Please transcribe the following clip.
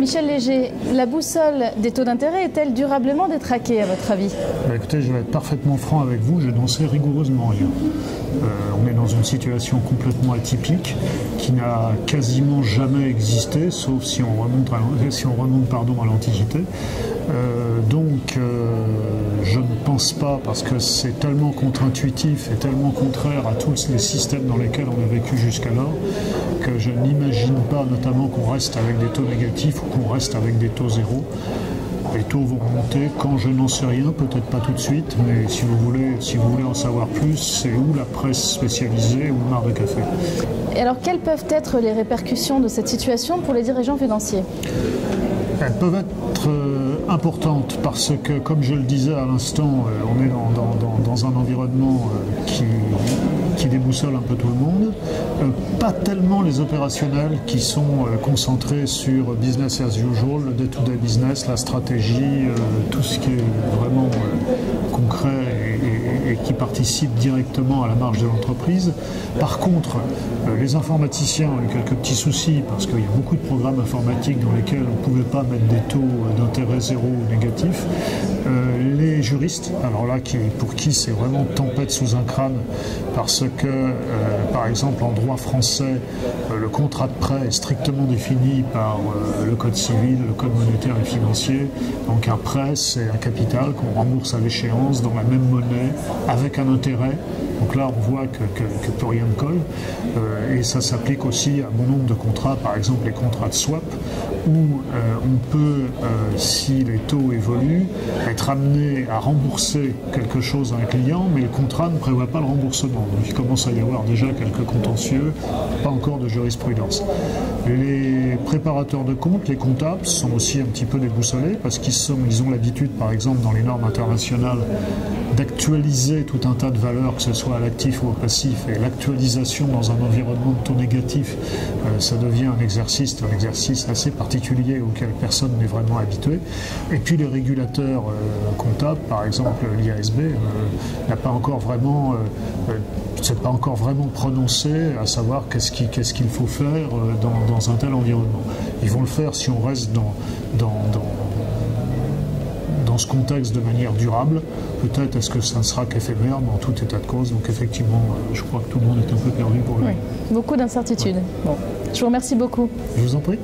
Michel Léger, la boussole des taux d'intérêt est-elle durablement détraquée à votre avis? Écoutez, je vais être parfaitement franc avec vous, je n'en sais rigoureusement rien. On est dans une situation complètement atypique qui n'a quasiment jamais existé, sauf si on remonte à l'Antiquité. Je ne pense pas, parce que c'est tellement contre-intuitif et tellement contraire à tous les systèmes dans lesquels on a vécu jusqu'alors, que je n'imagine pas notamment qu'on reste avec des taux négatifs ou qu'on reste avec des taux zéro. Les taux vont remonter quand je n'en sais rien, peut-être pas tout de suite, mais si vous voulez en savoir plus, c'est où la presse spécialisée ou le mar de café. Et alors, quelles peuvent être les répercussions de cette situation pour les dirigeants financiers? Elles peuvent être importantes parce que, comme je le disais à l'instant, on est dans un environnement qui déboussole un peu tout le monde. Pas tellement les opérationnels qui sont concentrés sur business as usual, le day-to-day business, la stratégie, tout ce qui est vraiment concret et qui participe directement à la marge de l'entreprise. Par contre, les informaticiens ont eu quelques petits soucis parce qu'il y a beaucoup de programmes informatiques dans lesquels on ne pouvait pas mettre des taux d'intérêt zéro ou négatifs. Les juristes, alors là, pour qui c'est vraiment tempête sous un crâne, parce que, par exemple, en droit français, le contrat de prêt est strictement défini par le code civil, le code monétaire et financier. Donc un prêt, c'est un capital qu'on rembourse à l'échéance dans la même monnaie, avec un intérêt. Donc là, on voit que plus rien ne colle. Et ça s'applique aussi à bon nombre de contrats, par exemple les contrats de swap, où on peut, si les taux évoluent, être amené à rembourser quelque chose à un client, mais le contrat ne prévoit pas le remboursement. Donc il commence à y avoir déjà quelques contentieux, pas encore de jurisprudence. Les préparateurs de comptes, les comptables, sont aussi un petit peu déboussolés parce qu'ils ont l'habitude, par exemple, dans les normes internationales, d'actualiser tout un tas de valeurs, que ce soit à l'actif ou au passif, et l'actualisation dans un environnement de taux négatif, ça devient un exercice assez particulier auquel personne n'est vraiment habitué. Et puis les régulateurs comptables, par exemple l'IASB, n'a pas encore vraiment c'est pas encore vraiment prononcé à savoir qu'est-ce qu'il faut faire dans un tel environnement. Ils vont le faire si on reste dans ce contexte de manière durable. Peut-être est-ce que ça ne sera qu'éphémère, mais en tout état de cause. Donc effectivement, je crois que tout le monde est un peu perdu pour lui. Oui, beaucoup d'incertitudes. Ouais. Bon. Je vous remercie beaucoup. Je vous en prie.